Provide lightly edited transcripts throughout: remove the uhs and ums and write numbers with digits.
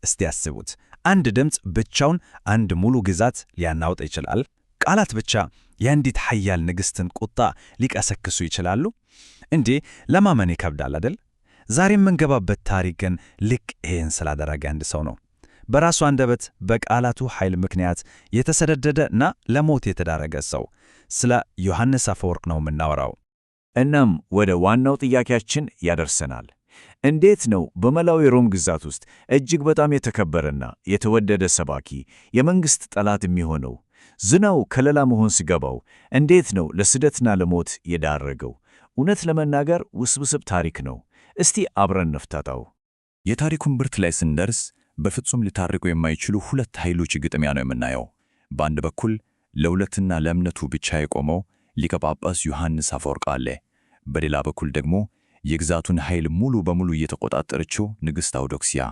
እስቲ ያስቡት፣ አንድ ድምፅ ብቻውን አንድ ሙሉ ግዛት ሊያናውጥ ይችላል። ቃላት ብቻ የአንዲት ኃያል ንግሥትን ቁጣ ሊቀሰክሱ ይችላሉ። እንዴ ለማመን ይከብዳል አይደል? ዛሬ የምንገባበት ታሪክ ግን ልክ ይህን ስላደረገ አንድ ሰው ነው። በራሱ አንደበት በቃላቱ ኃይል ምክንያት የተሰደደና ለሞት የተዳረገ ሰው። ስለ ዮሐንስ አፈወርቅ ነው የምናወራው። እናም ወደ ዋናው ጥያቄያችን ያደርሰናል። እንዴት ነው በመላው የሮም ግዛት ውስጥ እጅግ በጣም የተከበረና የተወደደ ሰባኪ የመንግሥት ጠላት የሚሆነው? ዝናው ከለላ መሆን ሲገባው እንዴት ነው ለስደትና ለሞት የዳረገው? እውነት ለመናገር ውስብስብ ታሪክ ነው። እስቲ አብረን እንፍታታው። የታሪኩን ብርት ላይ ስንደርስ በፍጹም ሊታረቁ የማይችሉ ሁለት ኃይሎች ግጥሚያ ነው የምናየው። በአንድ በኩል ለሁለትና ለእምነቱ ብቻ የቆመው ሊቀ ጳጳስ ዮሐንስ አፈወርቅ አለ። በሌላ በኩል ደግሞ የግዛቱን ኃይል ሙሉ በሙሉ እየተቆጣጠረችው ንግሥት አውዶክስያ።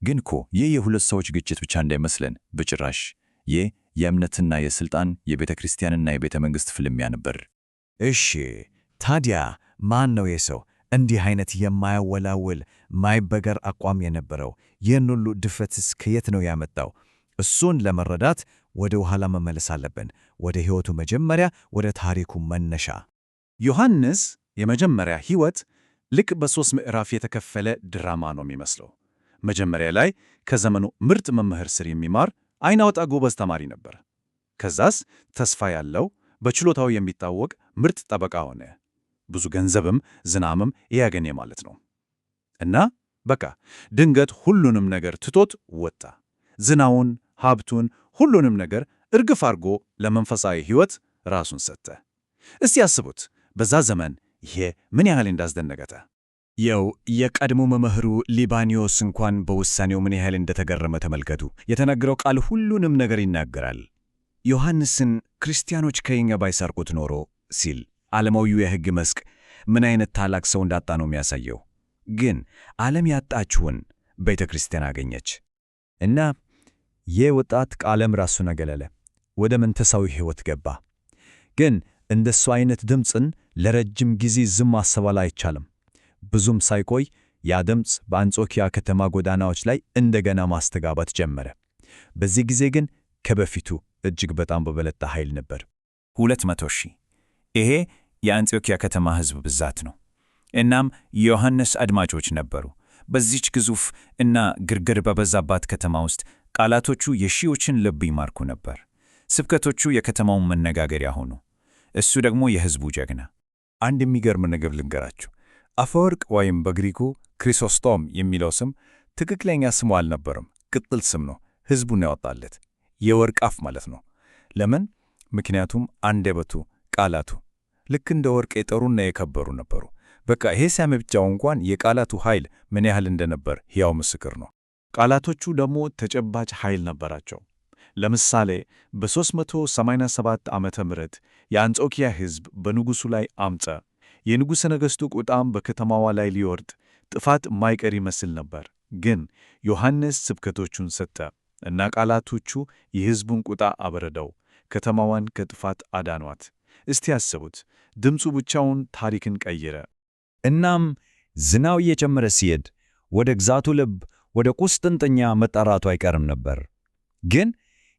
ግን እኮ ይህ የሁለት ሰዎች ግጭት ብቻ እንዳይመስለን በጭራሽ። ይህ የእምነትና የሥልጣን የቤተ ክርስቲያንና የቤተ መንግሥት ፍልሚያ ነበር። እሺ ታዲያ ማን ነው የሰው እንዲህ አይነት የማያወላውል ማይበገር አቋም የነበረው? ይህን ሁሉ ድፍረትስ ከየት ነው ያመጣው? እሱን ለመረዳት ወደ ኋላ መመለስ አለብን፣ ወደ ሕይወቱ መጀመሪያ፣ ወደ ታሪኩ መነሻ። ዮሐንስ የመጀመሪያ ሕይወት ልክ በሦስት ምዕራፍ የተከፈለ ድራማ ነው የሚመስለው። መጀመሪያ ላይ ከዘመኑ ምርጥ መምህር ስር የሚማር ዓይን አውጣ ጎበዝ ተማሪ ነበር። ከዛስ ተስፋ ያለው በችሎታው የሚታወቅ ምርጥ ጠበቃ ሆነ። ብዙ ገንዘብም ዝናምም ያገኘ ማለት ነው። እና በቃ ድንገት ሁሉንም ነገር ትቶት ወጣ። ዝናውን፣ ሀብቱን፣ ሁሉንም ነገር እርግፍ አድርጎ ለመንፈሳዊ ሕይወት ራሱን ሰጠ። እስቲ ያስቡት በዛ ዘመን ይሄ ምን ያህል እንዳስደነገጠ። የቀድሞ መምህሩ ሊባኒዮስ እንኳን በውሳኔው ምን ያህል እንደተገረመ ተመልከቱ። የተነገረው ቃል ሁሉንም ነገር ይናገራል። ዮሐንስን ክርስቲያኖች ከእኛ ባይሰርቁት ኖሮ ሲል ዓለማዊው የሕግ መስክ ምን አይነት ታላቅ ሰው እንዳጣ ነው የሚያሳየው። ግን ዓለም ያጣችውን ቤተ ክርስቲያን አገኘች። እና ይህ ወጣት ከዓለም ራሱን አገለለ፣ ወደ መንፈሳዊ ሕይወት ገባ። ግን እንደሱ አይነት ድምፅን ለረጅም ጊዜ ዝም ማሰባል አይቻልም። ብዙም ሳይቆይ ያ ድምፅ በአንጾኪያ ከተማ ጎዳናዎች ላይ እንደገና ማስተጋባት ጀመረ። በዚህ ጊዜ ግን ከበፊቱ እጅግ በጣም በበለጠ ኃይል ነበር። 200,000 ይሄ የአንጾኪያ ከተማ ሕዝብ ብዛት ነው። እናም የዮሐንስ አድማጮች ነበሩ። በዚች ግዙፍ እና ግርግር በበዛባት ከተማ ውስጥ ቃላቶቹ የሺዎችን ልብ ይማርኩ ነበር። ስብከቶቹ የከተማውን መነጋገሪያ ሆኑ። እሱ ደግሞ የሕዝቡ ጀግና። አንድ የሚገርም ነገር ልንገራችሁ። አፈወርቅ ወይም በግሪኩ ክሪሶስቶም የሚለው ስም ትክክለኛ ስሙ አልነበረም፣ ቅጥል ስም ነው ሕዝቡን ያወጣለት። የወርቅ አፍ ማለት ነው። ለምን? ምክንያቱም አንደበቱ፣ ቃላቱ ልክ እንደ ወርቅ የጠሩና የከበሩ ነበሩ። በቃ ይሄ ስም ብቻው እንኳን የቃላቱ ኃይል ምን ያህል እንደነበር ሕያው ምስክር ነው። ቃላቶቹ ደግሞ ተጨባጭ ኃይል ነበራቸው። ለምሳሌ በ387 ዓመተ ምህረት የአንጾኪያ ሕዝብ በንጉሡ ላይ አመፀ። የንጉሠ ነገሥቱ ቁጣም በከተማዋ ላይ ሊወርድ ጥፋት ማይቀር ይመስል ነበር። ግን ዮሐንስ ስብከቶቹን ሰጠ እና ቃላቶቹ የሕዝቡን ቁጣ አበረደው፣ ከተማዋን ከጥፋት አዳኗት። እስቲ ያስቡት፣ ድምፁ ብቻውን ታሪክን ቀየረ። እናም ዝናው እየጨመረ ሲሄድ ወደ ግዛቱ ልብ ወደ ቁስጥንጥንያ መጣራቱ አይቀርም ነበር። ግን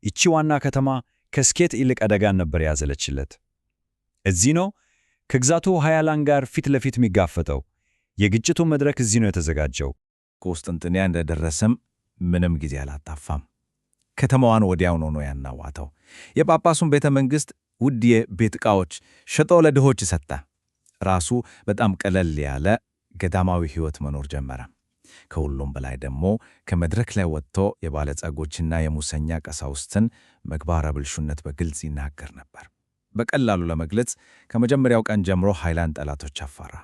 ይቺ ዋና ከተማ ከስኬት ይልቅ አደጋን ነበር ያዘለችለት። እዚህ ነው ከግዛቱ ኃያላን ጋር ፊት ለፊት የሚጋፈጠው። የግጭቱ መድረክ እዚህ ነው የተዘጋጀው። ቁስጥንጥንያ እንደደረሰም ምንም ጊዜ አላጣፋም። ከተማዋን ወዲያው ነው ያናዋተው። የጳጳሱን ቤተ መንግሥት ውድ የቤት ዕቃዎች ሸጦ ለድሆች ሰጠ። ራሱ በጣም ቀለል ያለ ገዳማዊ ሕይወት መኖር ጀመረ። ከሁሉም በላይ ደግሞ ከመድረክ ላይ ወጥቶ የባለጸጎችና የሙሰኛ ቀሳውስትን ምግባረ ብልሹነት በግልጽ ይናገር ነበር። በቀላሉ ለመግለጽ ከመጀመሪያው ቀን ጀምሮ ኃይላን ጠላቶች አፈራ።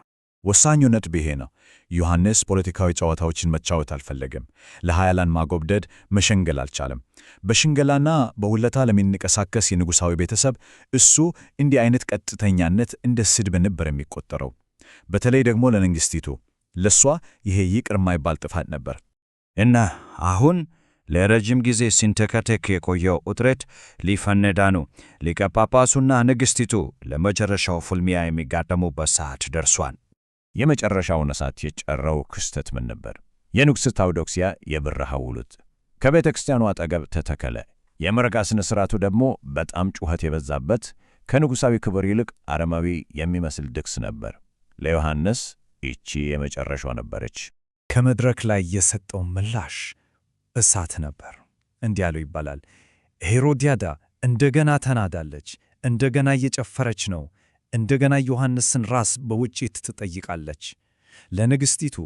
ወሳኙ ነጥብ ይሄ ነው። ዮሐንስ ፖለቲካዊ ጨዋታዎችን መጫወት አልፈለገም። ለኃያላን ማጎብደድ፣ መሸንገል አልቻለም። በሽንገላና በሁለታ ለሚንቀሳቀስ የንጉሣዊ ቤተሰብ እሱ እንዲህ አይነት ቀጥተኛነት እንደ ስድብ ነበር የሚቆጠረው። በተለይ ደግሞ ለንግሥቲቱ፣ ለሷ ይሄ ይቅር የማይባል ጥፋት ነበር። እና አሁን ለረጅም ጊዜ ሲንተከተክ የቆየው ውጥረት ሊፈነዳ ነው። ሊቀ ጳጳሱና ንግሥቲቱ ለመጨረሻው ፍልሚያ የሚጋጠሙበት ሰዓት ደርሷል። የመጨረሻውን እሳት የጨረው ክስተት ምን ነበር? የንግሥት አውዶክስያ የብር ሐውልት። ከቤተ ክርስቲያኑ አጠገብ ተተከለ። የምረቃ ሥነ ሥርዓቱ ደግሞ በጣም ጩኸት የበዛበት ከንጉሣዊ ክብር ይልቅ አረማዊ የሚመስል ድግስ ነበር። ለዮሐንስ ይቺ የመጨረሻው ነበረች። ከመድረክ ላይ የሰጠው ምላሽ እሳት ነበር። እንዲህ ያለው ይባላል። ሄሮድያዳ እንደገና ተናዳለች፣ እንደገና እየጨፈረች ነው፣ እንደገና ዮሐንስን ራስ በውጪ ትጠይቃለች። ለንግሥቲቱ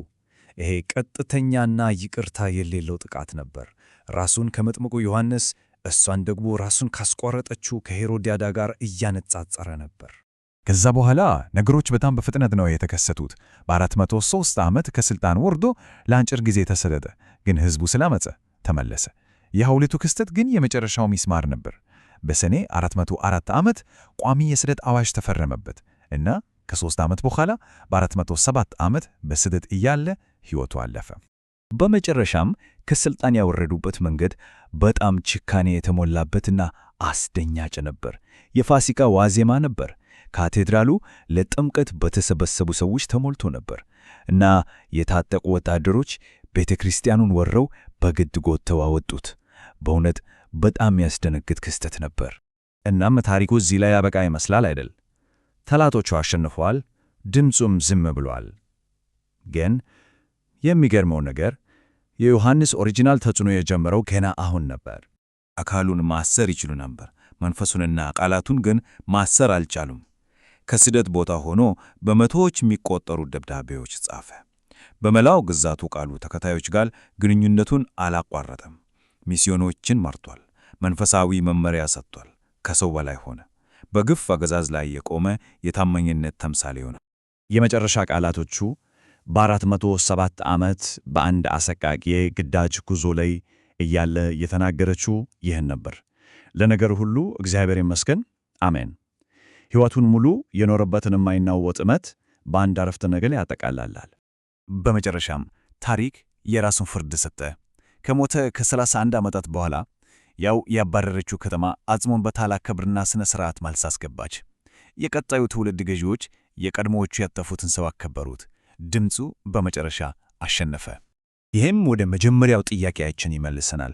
ይሄ ቀጥተኛና ይቅርታ የሌለው ጥቃት ነበር። ራሱን ከመጥምቁ ዮሐንስ፣ እሷን ደግሞ ራሱን ካስቆረጠችው ከሄሮድያዳ ጋር እያነጻጸረ ነበር። ከዛ በኋላ ነገሮች በጣም በፍጥነት ነው የተከሰቱት። በ403 ዓመት ከሥልጣን ወርዶ ለአጭር ጊዜ ተሰደደ፣ ግን ሕዝቡ ስላመፀ ተመለሰ። የሐውልቱ ክስተት ግን የመጨረሻው ሚስማር ነበር። በሰኔ 404 ዓመት ቋሚ የስደት አዋጅ ተፈረመበት እና ከ3 ዓመት በኋላ በ407 ዓመት በስደት እያለ ሕይወቱ አለፈ። በመጨረሻም ከሥልጣን ያወረዱበት መንገድ በጣም ጭካኔ የተሞላበትና አስደንጋጭ ነበር። የፋሲካ ዋዜማ ነበር። ካቴድራሉ ለጥምቀት በተሰበሰቡ ሰዎች ተሞልቶ ነበር እና የታጠቁ ወታደሮች ቤተ ክርስቲያኑን ወረው በግድ ጎትተው አወጡት። በእውነት በጣም ያስደነግጥ ክስተት ነበር። እናም ታሪኩ እዚህ ላይ ያበቃ ይመስላል አይደል? ጠላቶቹ አሸንፈዋል፣ ድምፁም ዝም ብሏል። ግን የሚገርመው ነገር የዮሐንስ ኦሪጂናል ተጽዕኖ የጀመረው ገና አሁን ነበር። አካሉን ማሰር ይችሉ ነበር፣ መንፈሱንና ቃላቱን ግን ማሰር አልቻሉም። ከስደት ቦታ ሆኖ በመቶዎች የሚቆጠሩ ደብዳቤዎች ጻፈ። በመላው ግዛቱ ቃሉ ተከታዮች ጋር ግንኙነቱን አላቋረጠም። ሚስዮኖችን መርቷል። መንፈሳዊ መመሪያ ሰጥቷል። ከሰው በላይ ሆነ። በግፍ አገዛዝ ላይ የቆመ የታማኝነት ተምሳሌ ሆነ። የመጨረሻ ቃላቶቹ በ407 ዓመት በአንድ አሰቃቂ ግዳጅ ጉዞ ላይ እያለ የተናገረችው ይህን ነበር። ለነገር ሁሉ እግዚአብሔር ይመስገን፣ አሜን። ሕይወቱን ሙሉ የኖረበትን የማይናወጥ እምነት በአንድ አረፍተ ነገር ያጠቃልላል። በመጨረሻም ታሪክ የራሱን ፍርድ ሰጠ። ከሞተ ከ31 ዓመታት በኋላ ያው ያባረረችው ከተማ አጽሙን በታላቅ ክብርና ሥነ ሥርዓት መልስ አስገባች። የቀጣዩ ትውልድ ገዢዎች የቀድሞዎቹ ያጠፉትን ሰው አከበሩት። ድምፁ በመጨረሻ አሸነፈ። ይህም ወደ መጀመሪያው ጥያቄያችን ይመልሰናል።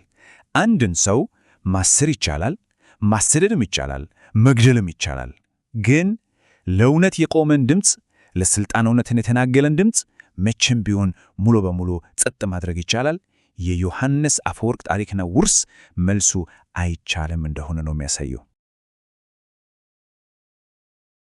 አንድን ሰው ማሰር ይቻላል፣ ማሰደድም ይቻላል፣ መግደልም ይቻላል። ግን ለእውነት የቆመን ድምፅ፣ ለሥልጣን እውነትን የተናገለን ድምፅ መቼም ቢሆን ሙሉ በሙሉ ጸጥ ማድረግ ይቻላል? የዮሐንስ አፈወርቅ ታሪክና ውርስ መልሱ አይቻልም እንደሆነ ነው የሚያሳየው።